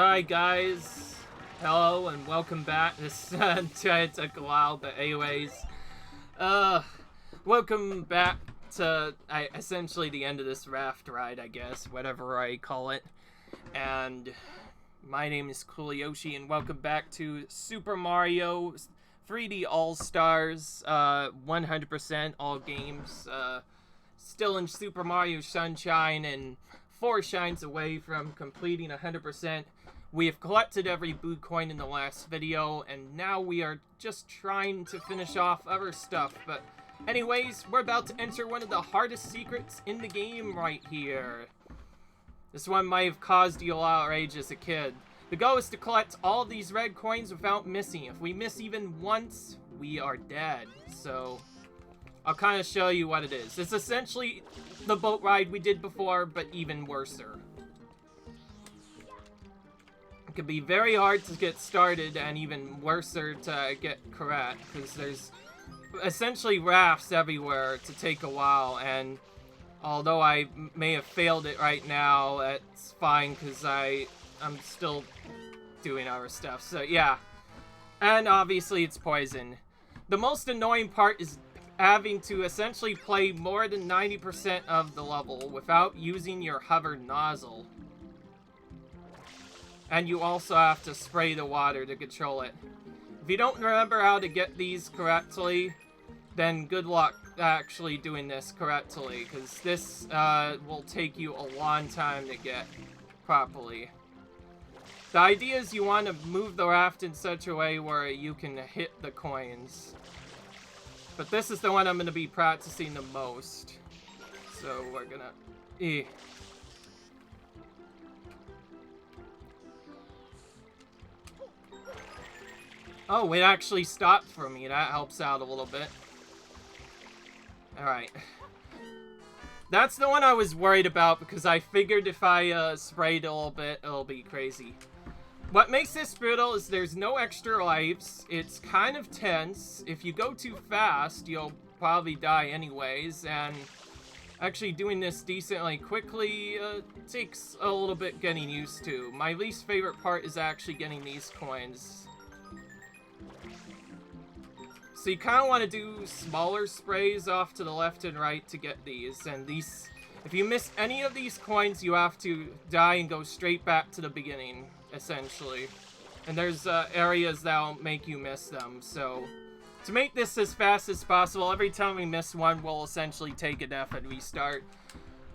Alright guys, hello and welcome back. This it took a while, but anyways, welcome back to essentially the end of this raft ride, I guess, whatever I call it. And my name is Yoshi, and welcome back to Super Mario 3D All-Stars, 100% all games, still in Super Mario Sunshine, and 4 shines away from completing 100%. We have collected every Boo coin in the last video, and now we are just trying to finish off other stuff. But anyways, we're about to enter one of the hardest secrets in the game right here. This one might have caused you a lot of rage as a kid. The goal is to collect all of these red coins without missing. If we miss even once, we are dead. So I'll kind of show you what it is. It's essentially the boat ride we did before, but even worser. It can be very hard to get started and even worser to get correct, because there's essentially rafts everywhere to take a while, and although I may have failed it right now, it's fine because I'm still doing other stuff, so yeah. And obviously it's poison. The most annoying part is having to essentially play more than 90% of the level without using your hover nozzle. And you also have to spray the water to control it. If you don't remember how to get these correctly, then good luck actually doing this correctly, because this will take you a long time to get properly. The idea is you want to move the raft in such a way where you can hit the coins. But this is the one I'm going to be practicing the most. So we're gonna... Oh, it actually stopped for me. That helps out a little bit. Alright. That's the one I was worried about, because I figured if I sprayed a little bit, it'll be crazy. What makes this brutal is there's no extra lives. It's kind of tense. If you go too fast, you'll probably die anyways, and actually doing this decently quickly takes a little bit getting used to. My least favorite part is actually getting these coins. So you kind of want to do smaller sprays off to the left and right to get these, and these, if you miss any of these coins, you have to die and go straight back to the beginning, essentially. And there's areas that'll make you miss them, so to make this as fast as possible, every time we miss one, we'll essentially take a death and restart.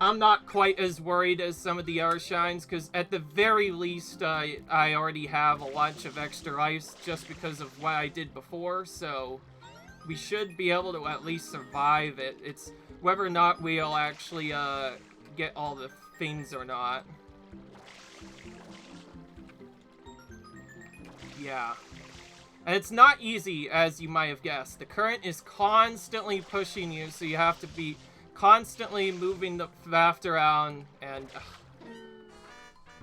I'm not quite as worried as some of the other shines, because at the very least, I already have a bunch of extra lives just because of what I did before, so we should be able to at least survive it. It's whether or not we'll actually get all the things or not. Yeah. And it's not easy, as you might have guessed. The current is constantly pushing you, so you have to be constantly moving the raft around, and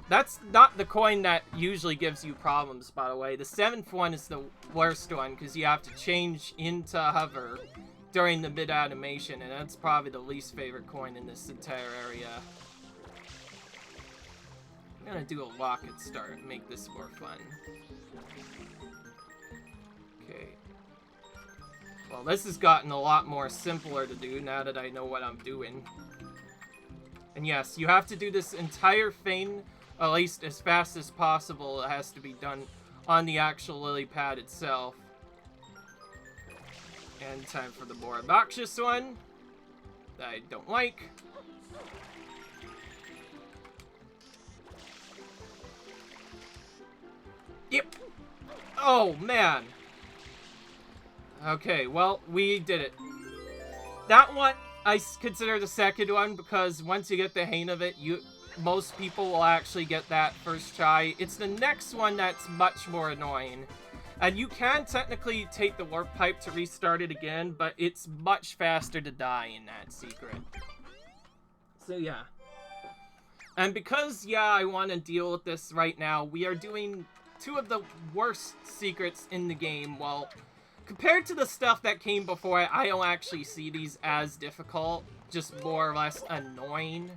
that's not the coin that usually gives you problems, by the way. The 7th one is the worst one, because you have to change into hover during the mid-animation, and that's probably the least favorite coin in this entire area. I'm gonna do a rocket start and make this more fun. Okay. Well, this has gotten a lot more simpler to do now that I know what I'm doing. And yes, you have to do this entire thing at least as fast as possible. It has to be done on the actual lily pad itself. And time for the more obnoxious one that I don't like. Yep. Oh, man. Okay, well, we did it. That one, I consider the second one, because once you get the hang of it, most people will actually get that first try. It's the next one that's much more annoying. And you can technically take the warp pipe to restart it again, but it's much faster to die in that secret. So yeah. And because, yeah, I want to deal with this right now, we are doing 2 of the worst secrets in the game. Well, compared to the stuff that came before it, I don't actually see these as difficult, just more or less annoying.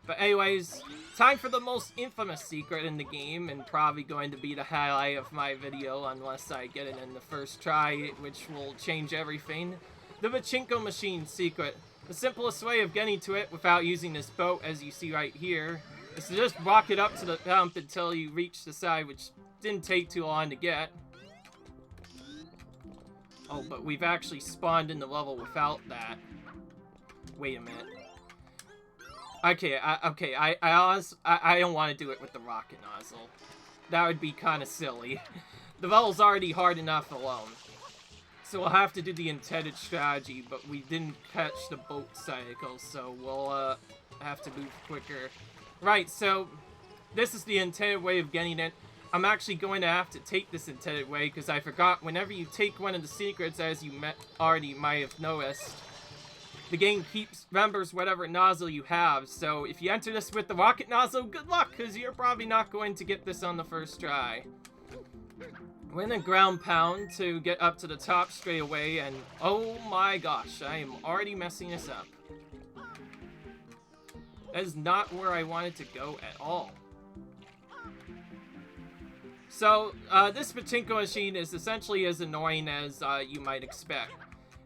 But anyways, time for the most infamous secret in the game, and probably going to be the highlight of my video unless I get it in the first try, which will change everything. The pachinko machine secret. The simplest way of getting to it without using this boat, as you see right here, is to just walk it up to the pump until you reach the side, which didn't take too long to get. Oh, but we've actually spawned in the level without that. Wait a minute. Okay, I don't want to do it with the rocket nozzle. That would be kind of silly. The level's already hard enough alone. So we'll have to do the intended strategy, but we didn't catch the boat cycle, so we'll have to move quicker. Right, so this is the intended way of getting it. I'm actually going to have to take this intended way, because I forgot whenever you take one of the secrets, as you already might have noticed, the game remembers whatever nozzle you have. So if you enter this with the rocket nozzle, good luck, because you're probably not going to get this on the first try. We're in a ground pound to get up to the top straight away, and oh my gosh, I am already messing this up. That is not where I wanted to go at all. So, this pachinko machine is essentially as annoying as you might expect.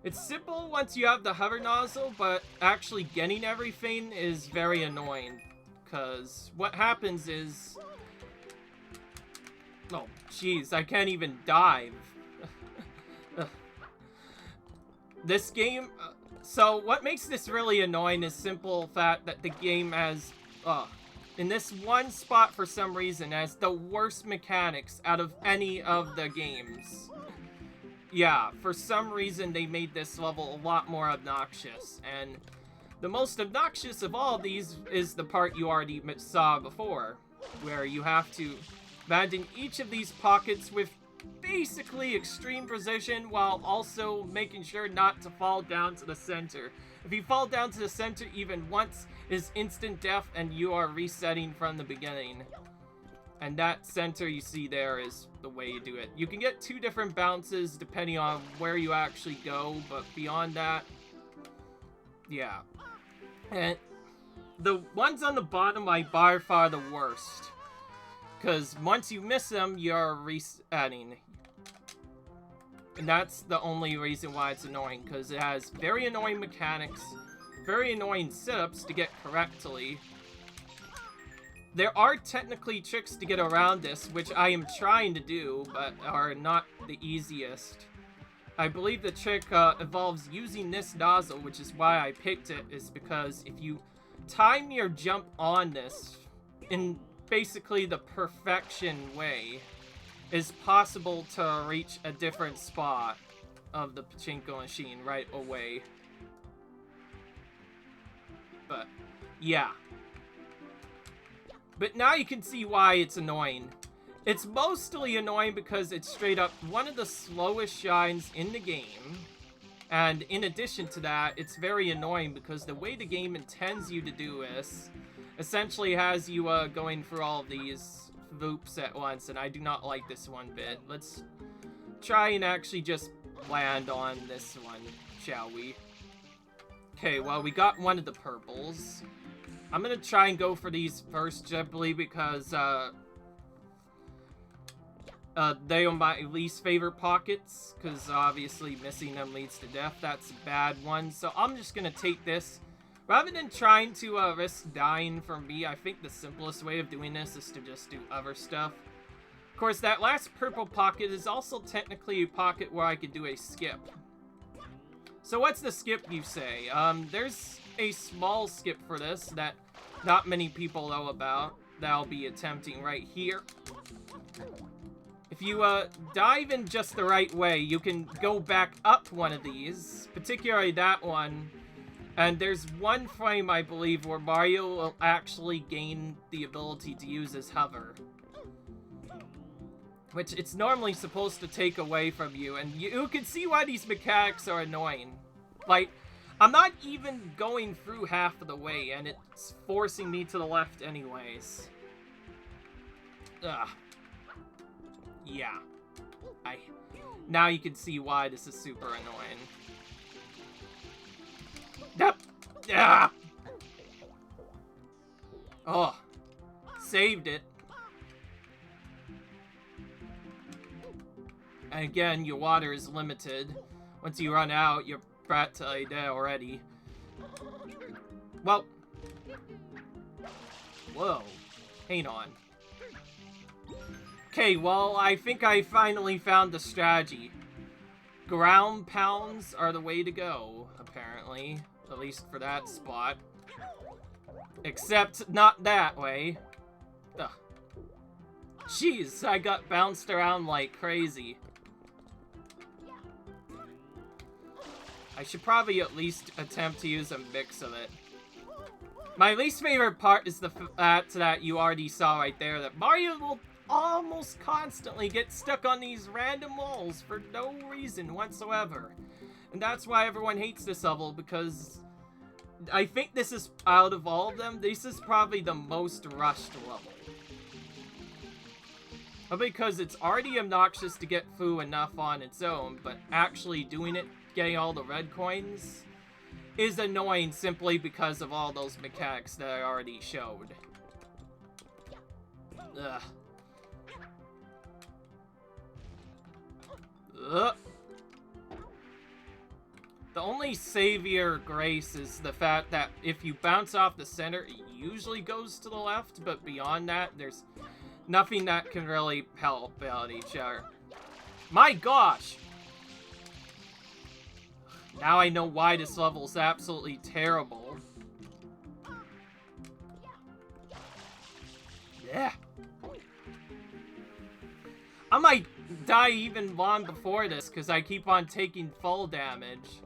It's simple once you have the hover nozzle, but actually getting everything is very annoying. Because what happens is... Oh, jeez, I can't even dive. This game... So, what makes this really annoying is simple fact that the game has... in this one spot, for some reason, has the worst mechanics out of any of the games. Yeah, for some reason they made this level a lot more obnoxious, and the most obnoxious of all of these is the part you already saw before, where you have to abandon each of these pockets with basically extreme precision while also making sure not to fall down to the center. If you fall down to the center even once, it is instant death and you are resetting from the beginning. And that center you see there is the way you do it. You can get 2 different bounces depending on where you actually go, but beyond that, yeah. And the ones on the bottom are by far the worst. Because once you miss them, you're resetting. And that's the only reason why it's annoying, because it has very annoying mechanics, very annoying setups to get correctly. There are technically tricks to get around this, which I am trying to do, but are not the easiest. I believe the trick involves using this nozzle, which is why I picked it, is because if you time your jump on this in basically the perfection way, it's possible to reach a different spot of the pachinko machine right away. But, yeah. But now you can see why it's annoying. It's mostly annoying because it's straight up one of the slowest shines in the game. And in addition to that, it's very annoying because the way the game intends you to do this essentially has you going through all of these loops at once, and I do not like this one bit. Let's try and actually just land on this one, shall we? Okay, well, we got one of the purples. I'm gonna try and go for these first, simply because they are my least favorite pockets, because obviously missing them leads to death. That's a bad one, so I'm just gonna take this. Rather than trying to risk dying for me, I think the simplest way of doing this is to just do other stuff. Of course, that last purple pocket is also technically a pocket where I could do a skip. So what's the skip, you say? There's a small skip for this that not many people know about that I'll be attempting right here. If you dive in just the right way, you can go back up one of these, particularly that one. And there's one frame, I believe, where Mario will actually gain the ability to use his hover, which it's normally supposed to take away from you, and you can see why these mechanics are annoying. Like, I'm not even going through half of the way, and it's forcing me to the left anyways. Ugh. Yeah. Now you can see why this is super annoying. Yep. Yeah. Oh, saved it. And again, your water is limited. Once you run out, you're practically dead already. Well. Whoa. Hang on. Okay, well, I think I finally found the strategy. Ground pounds are the way to go, apparently. At least for that spot. Except not that way. Ugh. Jeez, I got bounced around like crazy. I should probably at least attempt to use a mix of it. My least favorite part is the fact that you already saw right there that Mario will almost constantly get stuck on these random walls for no reason whatsoever. And that's why everyone hates this level, because I think this is, out of all of them, this is probably the most rushed level. Because it's already obnoxious to get Fu enough on its own, but actually doing it, getting all the red coins, is annoying simply because of all those mechanics that I already showed. Ugh. Ugh. The only savior grace is the fact that if you bounce off the center, it usually goes to the left, but beyond that, there's nothing that can really help out each other. My gosh! Now I know why this level is absolutely terrible. Yeah. I might die even long before this, because I keep on taking fall damage.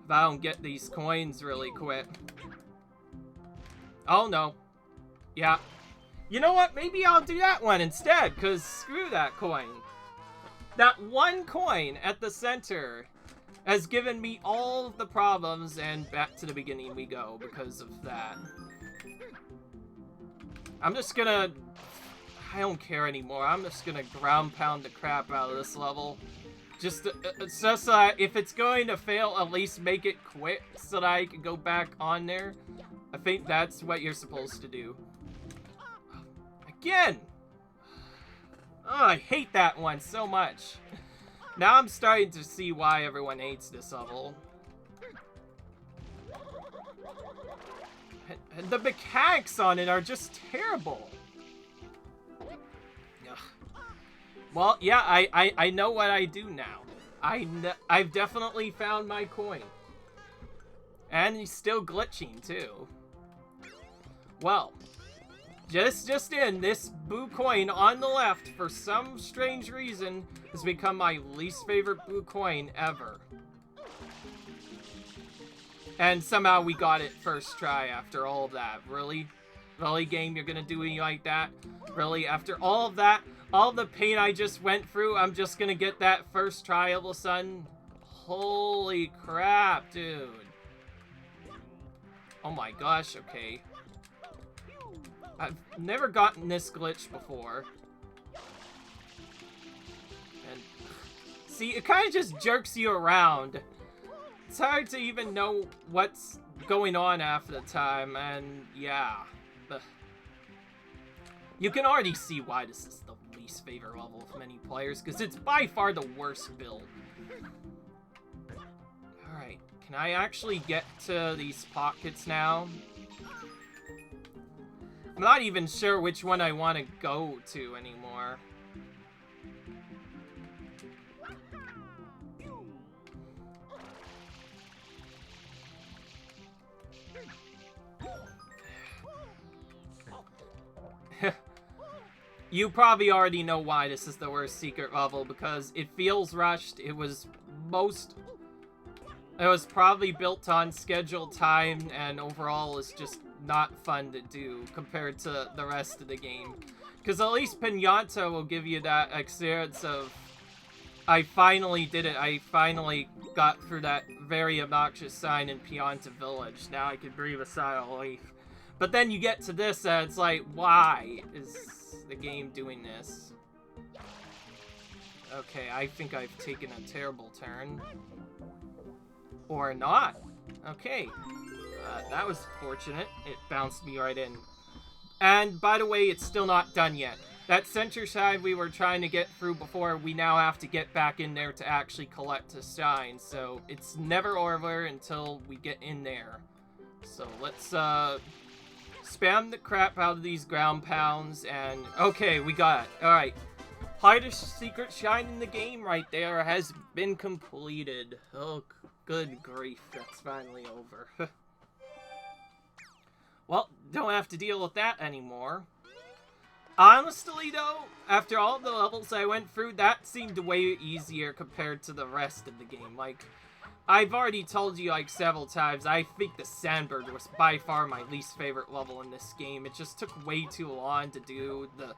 If I don't get these coins really quick. Oh no. Yeah. You know what? Maybe I'll do that one instead, because screw that coin. That one coin at the center has given me all of the problems, and back to the beginning we go because of that. I'm just gonna... I don't care anymore. I'm just gonna ground pound the crap out of this level. Just so that if it's going to fail, at least make it quick so that I can go back on there. I think that's what you're supposed to do. Again! Oh, I hate that one so much. Now I'm starting to see why everyone hates this level. And the mechanics on it are just terrible. Ugh. Well, yeah, I know what I do now. I've definitely found my coin. And he's still glitching, too. Well, just in, this blue coin on the left, for some strange reason, has become my least favorite blue coin ever. And somehow we got it first try after all of that. Really? Really, game, you're gonna do me like that? Really? After all of that, all the pain I just went through, I'm just gonna get that first try all of a sudden? Holy crap, dude. Oh my gosh, okay. I've never gotten this glitch before. And see, it kind of just jerks you around. It's hard to even know what's going on half the time, and yeah. You can already see why this is the least favorite level of many players, because it's by far the worst build. Alright, can I actually get to these pockets now? I'm not even sure which one I want to go to anymore. You probably already know why this is the worst secret level, because it feels rushed. It was probably built on scheduled time, and overall it's just not fun to do compared to the rest of the game. Because at least Pinata will give you that experience of, I finally did it. I finally got through that very obnoxious sign in Pianta Village. Now I can breathe a sigh of relief. But then you get to this and it's like, why is the game doing this? Okay, I think I've taken a terrible turn. Or not. Okay. That was fortunate. It bounced me right in. And, by the way, it's still not done yet. That center side we were trying to get through before, we now have to get back in there to actually collect a shine. So, it's never over until we get in there. So, let's, spam the crap out of these ground pounds, and... Okay, we got it. Alright. Hardest secret shine in the game right there has been completed. Oh, good grief. That's finally over. Well, don't have to deal with that anymore. Honestly, though, after all the levels I went through, that seemed way easier compared to the rest of the game. Like, I've already told you, like, several times, I think the Sandbird was by far my least favorite level in this game. It just took way too long to do. The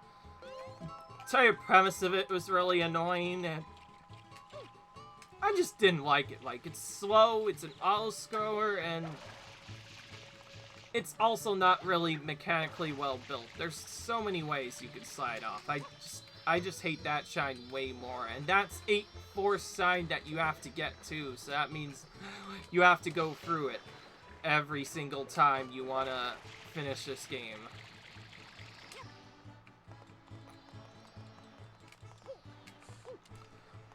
entire premise of it was really annoying, and I just didn't like it. Like, it's slow, it's an auto-scroller, and it's also not really mechanically well built. There's so many ways you could slide off. I just hate that shine way more. And that's 8 force shine that you have to get to. So that means you have to go through it every single time you want to finish this game.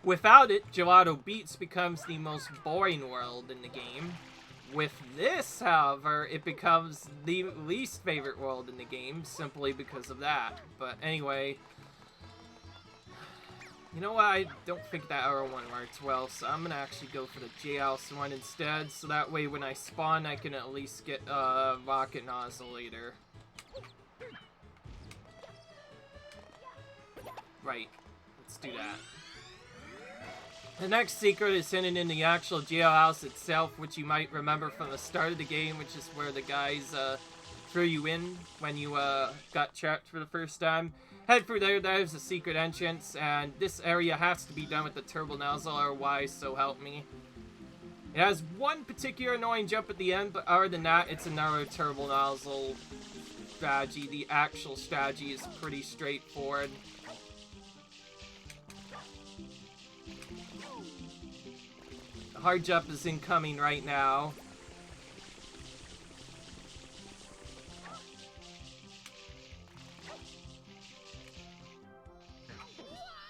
Without it, Gelato Beats becomes the most boring world in the game. With this, however, it becomes the least favorite world in the game, simply because of that. But anyway, you know what, I don't think that other one works well, so I'm gonna actually go for the J-House one instead, so that way when I spawn, I can at least get a rocket nozzle later. Right, let's do that. The next secret is hidden in the actual jailhouse itself, which you might remember from the start of the game, which is where the guys threw you in when you got trapped for the first time. Head through there, there's a secret entrance, and this area has to be done with the turbo nozzle, otherwise, so help me. It has one particular annoying jump at the end, but other than that, it's another turbo nozzle strategy. The actual strategy is pretty straightforward. Hard jump is incoming right now.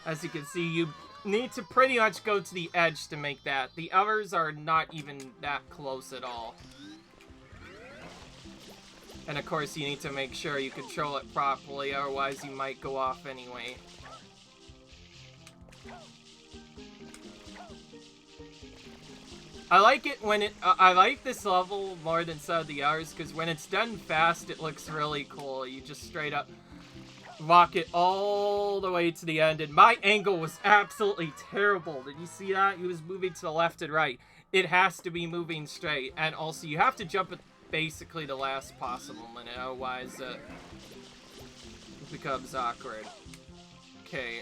As you can see, you need to pretty much go to the edge to make that. The others are not even that close at all. And of course, you need to make sure you control it properly, otherwise you might go off anyway. I like it when I like this level more than some of the others, because when it's done fast, it looks really cool. You just straight up walk it all the way to the end, and my angle was absolutely terrible. Did you see that? He was moving to the left and right. It has to be moving straight, and also you have to jump at basically the last possible minute, otherwise it becomes awkward. Okay.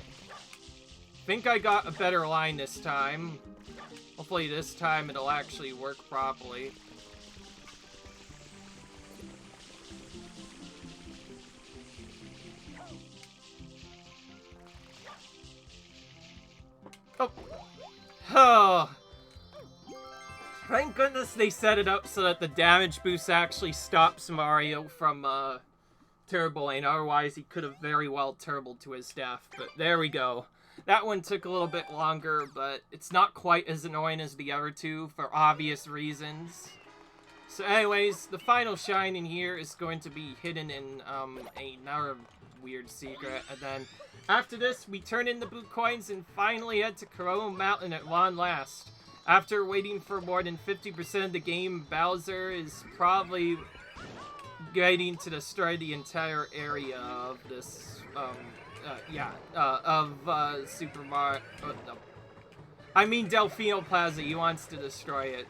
Think I got a better line this time. Hopefully this time it'll actually work properly. Oh. Oh. Thank goodness they set it up so that the damage boost actually stops Mario from turboing. Otherwise, he could have very well turboed to his death. But there we go. That one took a little bit longer, but it's not quite as annoying as the other two for obvious reasons. So anyways, the final shine in here is going to be hidden in another weird secret. And then after this, we turn in the blue coins and finally head to Corona Mountain at long last. After waiting for more than 50% of the game, Bowser is probably getting to destroy the entire area of this, Super Mario. No. I mean Delfino Plaza. He wants to destroy it.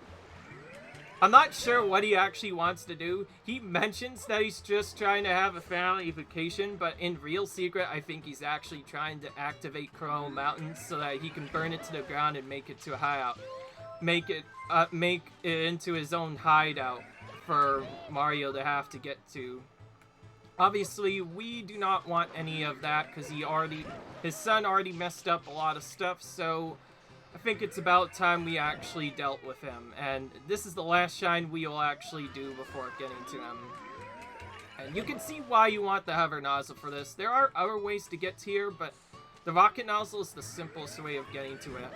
I'm not sure what he actually wants to do. He mentions that he's just trying to have a family vacation, but in real secret, I think he's actually trying to activate Corona Mountain so that he can burn it to the ground and make it to a hideout. Make it into his own hideout for Mario to have to get to. Obviously, we do not want any of that because his son already messed up a lot of stuff, so I think it's about time we actually dealt with him, and this is the last shine we will actually do before getting to him. And you can see why you want the hover nozzle for this. There are other ways to get to here, but the rocket nozzle is the simplest way of getting to it.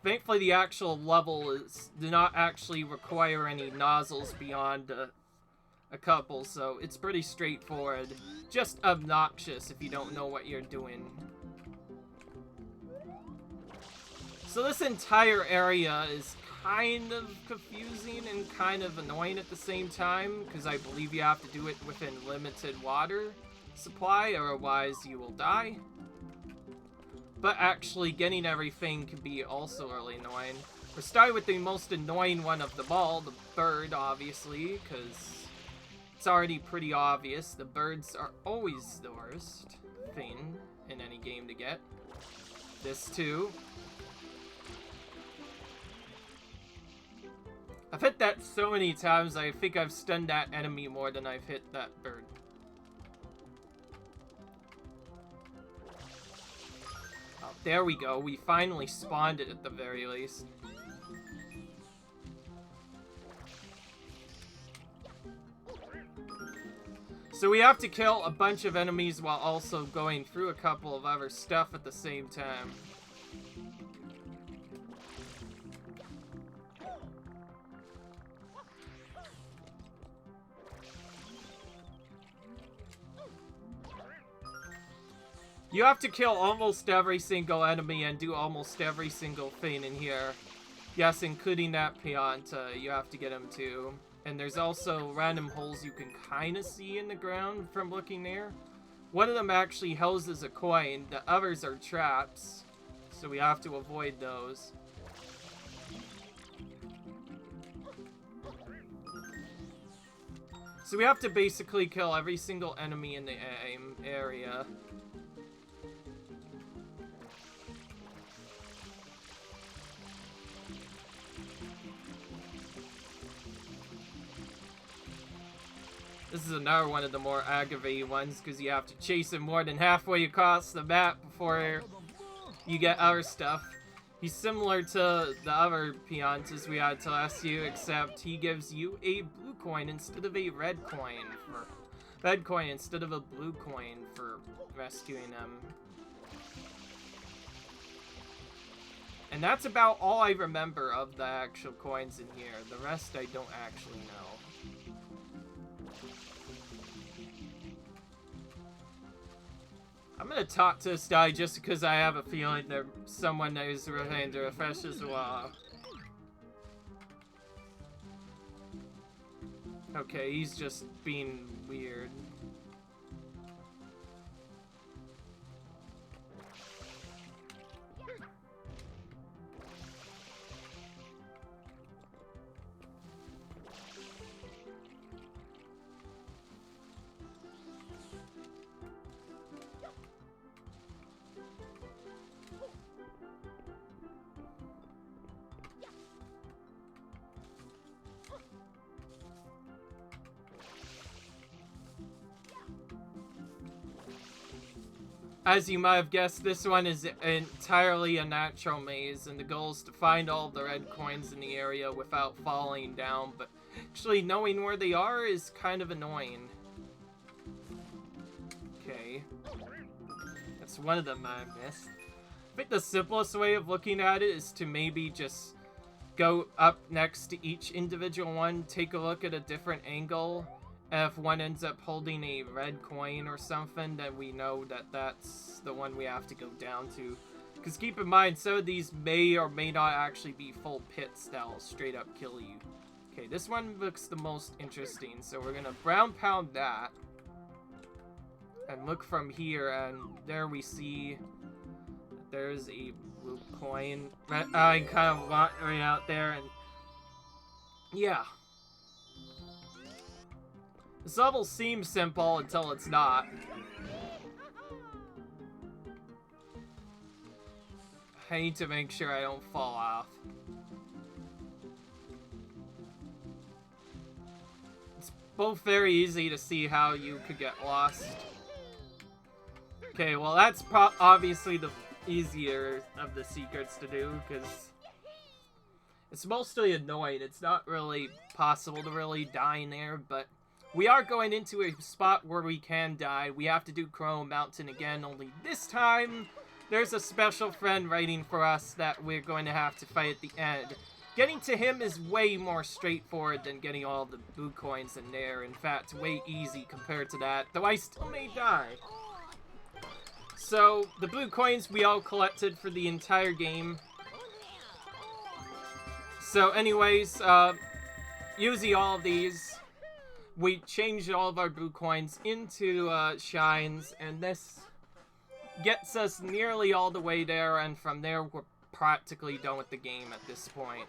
Thankfully, the actual level do not actually require any nozzles beyond a couple, so it's pretty straightforward. Just obnoxious if you don't know what you're doing. So this entire area is kind of confusing and kind of annoying at the same time, because I believe you have to do it within limited water supply, otherwise you will die. But actually getting everything can be also really annoying. We're starting with the most annoying one of them all, the bird, obviously, because it's already pretty obvious. The birds are always the worst thing in any game to get. This too. I've hit that so many times, I think I've stunned that enemy more than I've hit that bird. Oh, there we go. We finally spawned it at the very least. So we have to kill a bunch of enemies while also going through a couple of other stuff at the same time. You have to kill almost every single enemy and do almost every single thing in here. Yes, including that Pianta, you have to get him too. And there's also random holes you can kind of see in the ground from looking there. One of them actually houses a coin, the others are traps. So we have to avoid those. So we have to basically kill every single enemy in the area. This is another one of the more aggravating ones, because you have to chase him more than halfway across the map before you get other stuff. He's similar to the other Piantas we had to last year, except he gives you a blue coin instead of a red coin instead of a blue coin for rescuing him. And that's about all I remember of the actual coins in here. The rest I don't actually know. I'm gonna talk to this guy just because I have a feeling there's someone that is trying to refresh as well. Okay, he's just being weird. As you might have guessed, this one is entirely a natural maze, and the goal is to find all the red coins in the area without falling down, but actually knowing where they are is kind of annoying. Okay. That's one of them I missed. I think the simplest way of looking at it is to maybe just go up next to each individual one, take a look at a different angle. If one ends up holding a red coin or something, then we know that that's the one we have to go down to. Because keep in mind, some of these may or may not actually be full pits that'll straight up kill you. Okay, this one looks the most interesting, so we're gonna brown pound that. And look from here, and there we see that there's a blue coin. I kind of want right out there, and yeah. This level seems simple until it's not. I need to make sure I don't fall off. It's both very easy to see how you could get lost. Okay, well that's obviously the easier of the secrets to do, because it's mostly annoying. It's not really possible to really die in there, but we are going into a spot where we can die. We have to do Corona Mountain again, only this time there's a special friend waiting for us that we're going to have to fight at the end. Getting to him is way more straightforward than getting all the blue coins in there. In fact, way easy compared to that, though I still may die. So, the blue coins we all collected for the entire game. So anyways, using all of these, we changed all of our blue coins into shines, and this gets us nearly all the way there, and from there we're practically done with the game at this point.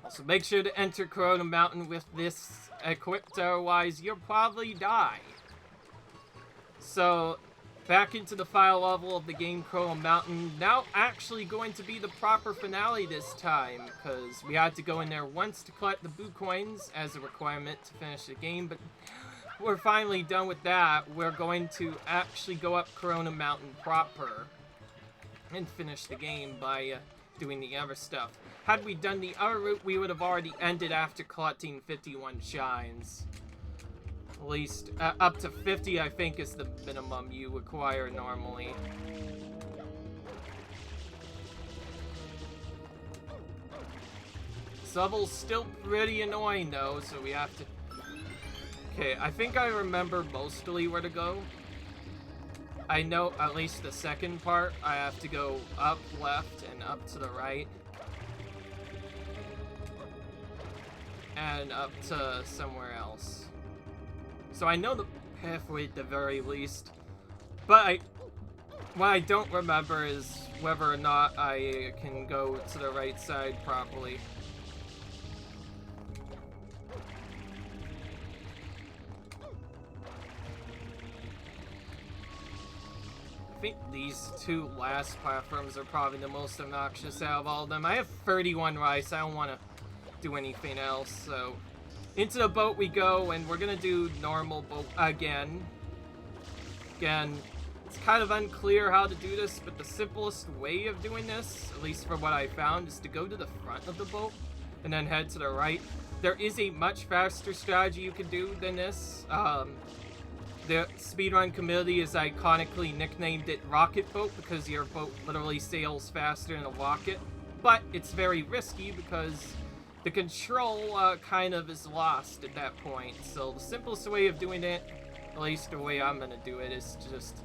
Also, make sure to enter Corona Mountain with this equipped, otherwise you'll probably die. So, back into the final level of the game, Corona Mountain. Now actually going to be the proper finale this time, because we had to go in there once to collect the blue coins as a requirement to finish the game, but we're finally done with that. We're going to actually go up Corona Mountain proper and finish the game by doing the other stuff. Had we done the other route, we would have already ended after collecting 51 shines. At least, up to 50, I think, is the minimum you require normally. This level's still pretty annoying, though, so we have to... Okay, I think I remember mostly where to go. I know at least the second part, I have to go up, left, and up to the right. And up to somewhere else. So I know the pathway at the very least. But what I don't remember is whether or not I can go to the right side properly. I think these two last platforms are probably the most obnoxious out of all of them. I have 31 rice, I don't want to do anything else, so... Into the boat we go, and we're gonna do normal boat again. Again, it's kind of unclear how to do this, but the simplest way of doing this, at least for what I found, is to go to the front of the boat, and then head to the right. There is a much faster strategy you can do than this. The speedrun community has iconically nicknamed it Rocket Boat, because your boat literally sails faster than a rocket. But it's very risky, because the control kind of is lost at that point. So the simplest way of doing it, at least the way I'm gonna do it, is to just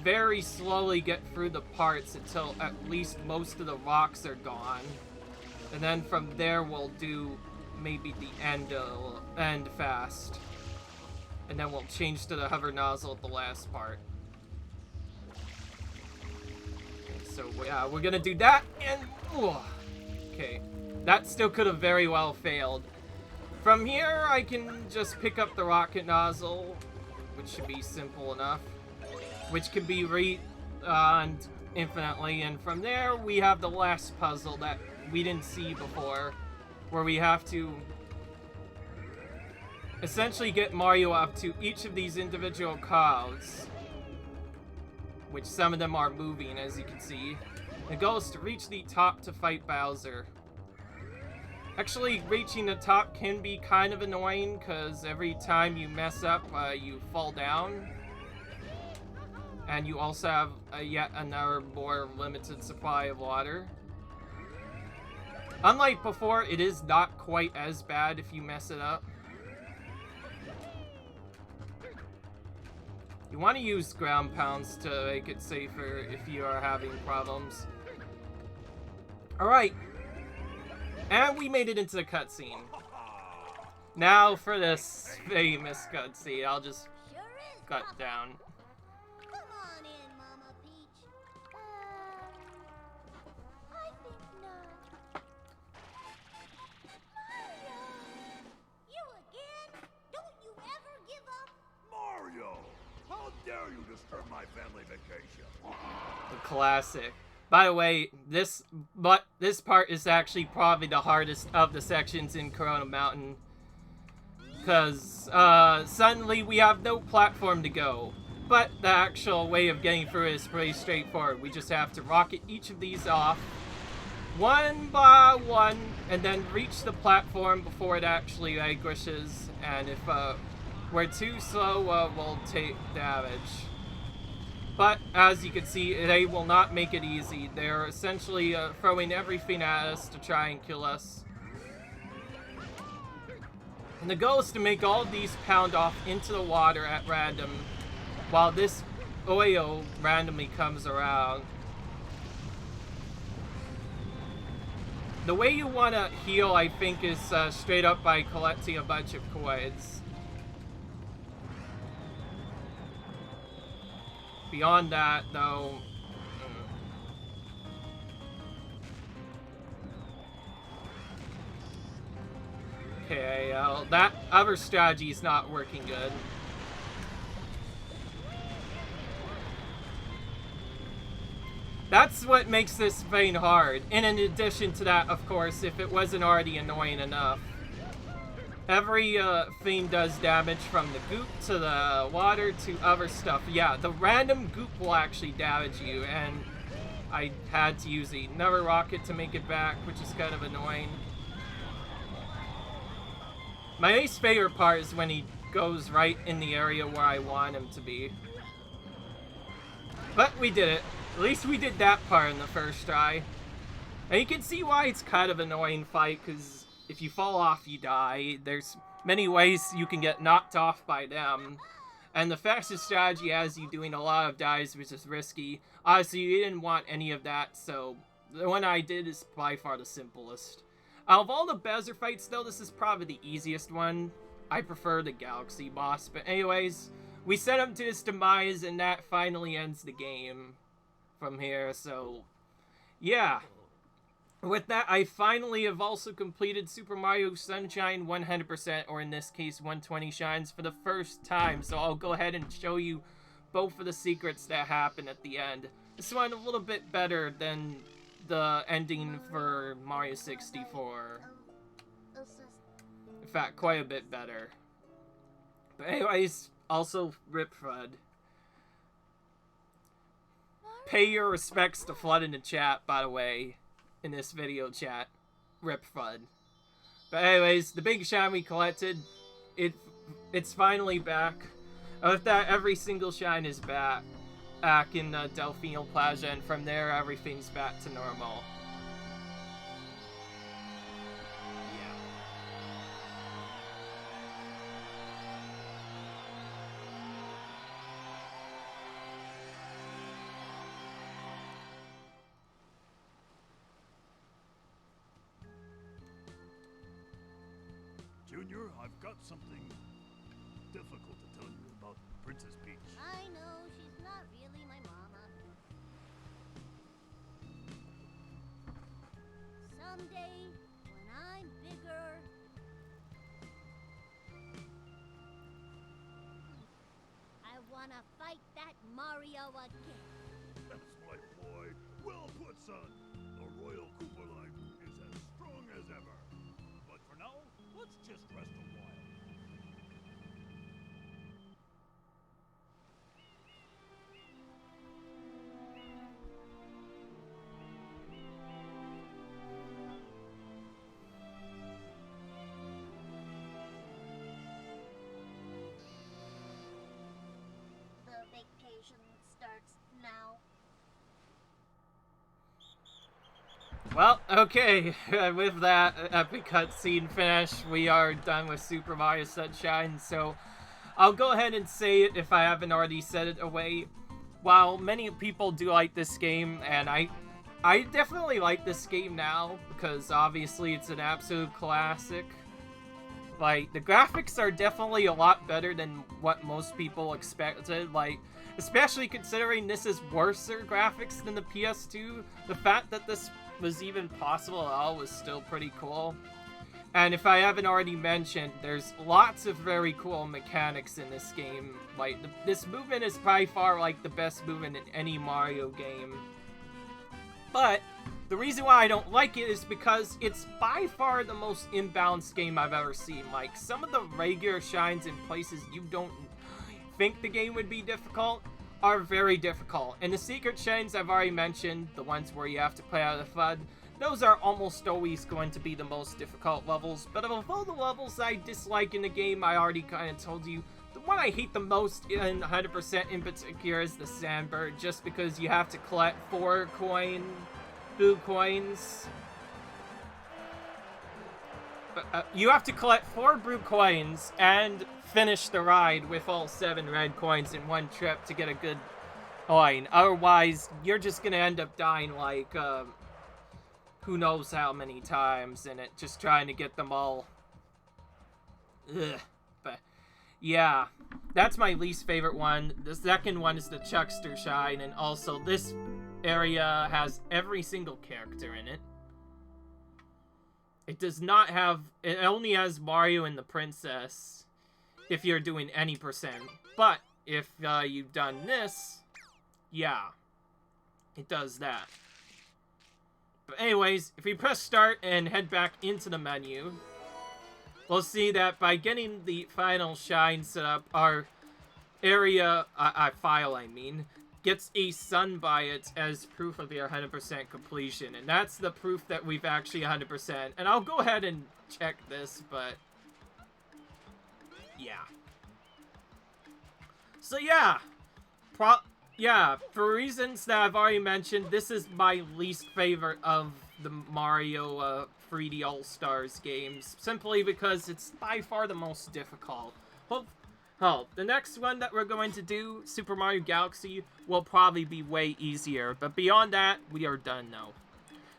very slowly get through the parts until at least most of the rocks are gone. And then from there we'll do maybe the end fast. And then we'll change to the hover nozzle at the last part. Okay, so yeah, we're gonna do that, and... Okay. That still could have very well failed. From here, I can just pick up the rocket nozzle, which should be simple enough, which can be re-on infinitely, and from there, we have the last puzzle that we didn't see before, where we have to essentially get Mario up to each of these individual clouds, which some of them are moving, as you can see. The goal is to reach the top to fight Bowser. Actually, reaching the top can be kind of annoying, because every time you mess up, you fall down. And you also have yet another more limited supply of water. Unlike before, it is not quite as bad if you mess it up. You want to use ground pounds to make it safer if you are having problems. Alright. And we made it into the cutscene. Now for this famous cutscene, I'll just cut down. Come on in, Mama Peach. I think not. Mario! You again? Don't you ever give up? Mario! How dare you disturb my family vacation? The classic. By the way, this part is actually probably the hardest of the sections in Corona Mountain. Because, suddenly we have no platform to go. But the actual way of getting through it is pretty straightforward. We just have to rocket each of these off one by one, and then reach the platform before it actually languishes. And if we're too slow, we'll take damage. But as you can see, they will not make it easy. They're essentially throwing everything at us to try and kill us. And the goal is to make all of these pound off into the water at random, while this oil randomly comes around. The way you want to heal, I think, is straight up by collecting a bunch of coins. Beyond that, though... Okay, that other strategy is not working good. That's what makes this thing hard. And in addition to that, of course, if it wasn't already annoying enough. Every thing does damage from the goop to the water to other stuff. Yeah, the random goop will actually damage you, and I had to use another rocket to make it back, which is kind of annoying. My least favorite part is when he goes right in the area where I want him to be. But we did it. At least we did that part in the first try. And you can see why it's kind of an annoying fight, because if you fall off, you die. There's many ways you can get knocked off by them. And the fastest strategy has you doing a lot of dives, which is risky. Obviously, you didn't want any of that, so the one I did is by far the simplest. Out of all the Bowser fights, though, this is probably the easiest one. I prefer the Galaxy boss, but anyways, we sent him to his demise, and that finally ends the game from here, so yeah. With that, I finally have also completed Super Mario Sunshine 100%, or in this case, 120 shines for the first time, so I'll go ahead and show you both of the secrets that happen at the end. This one a little bit better than the ending for Mario 64. In fact, quite a bit better. But anyways, also Rip Flood. Pay your respects to Flood in the chat, by the way, in this video chat. Rip Flood. But anyways, the big shine we collected, it's finally back. With that, every single shine is back in Delphine Plaza, and from there, everything's back to normal. Junior, I've got something difficult to tell you about Princess Peach. I know, she's not really my mama. Someday, when I'm bigger, I wanna fight that Mario again. That's my boy. Well put, son. The Royal Koopa line is as strong as ever. But for now, let's just rest a while. The vacation starts now. Well, okay, with that epic cutscene finished, we are done with Super Mario Sunshine, so I'll go ahead and say it if I haven't already said it away. While many people do like this game, and I definitely like this game now, because obviously it's an absolute classic. Like, the graphics are definitely a lot better than what most people expected, like, especially considering this is worser graphics than the PS2. The fact that this was even possible at all was still pretty cool. And if I haven't already mentioned, there's lots of very cool mechanics in this game. Like, this movement is by far, like, the best movement in any Mario game. But the reason why I don't like it is because it's by far the most imbalanced game I've ever seen. Like, some of the regular shines in places you don't think the game would be difficult are very difficult. And the secret shines I've already mentioned, the ones where you have to play out of the FUD, those are almost always going to be the most difficult levels. But of all the levels I dislike in the game, I already kind of told you, the one I hate the most in 100% in particular is the Sandbird, just because you have to collect 4 blue coins. You have to collect 4 blue coins and finish the ride with all 7 red coins in one trip to get a good coin. Otherwise, you're just gonna end up dying like, who knows how many times in it, just trying to get them all. Ugh. But, yeah, that's my least favorite one. The second one is the Chuckster Shine, and also this area has every single character in it. It does not have, it only has Mario and the Princess if you're doing any percent. But if you've done this, yeah, it does that. But anyways, if we press start and head back into the menu, we'll see that by getting the final shine set up, our area, file I mean, gets a sun by it as proof of your 100% completion. And that's the proof that we've actually 100%. And I'll go ahead and check this, but yeah. So yeah, for reasons that I've already mentioned, this is my least favorite of the Mario 3D All-Stars games, simply because it's by far the most difficult. The next one that we're going to do, Super Mario Galaxy, will probably be way easier, but beyond that, we are done now.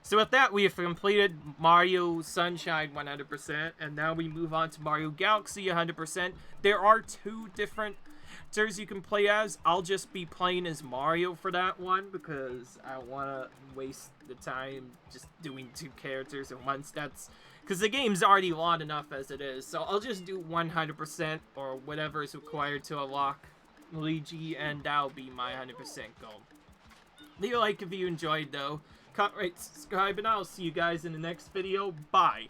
So with that, we have completed Mario Sunshine 100%, and now we move on to Mario Galaxy 100%. There are 2 different characters you can play as. I'll just be playing as Mario for that one, because I don't want to waste the time just doing 2 characters at once. Because the game's already long enough as it is, so I'll just do 100% or whatever is required to unlock Luigi, and that'll be my 100% goal. Leave a like if you enjoyed, though. Comment, rate, subscribe, and I'll see you guys in the next video. Bye!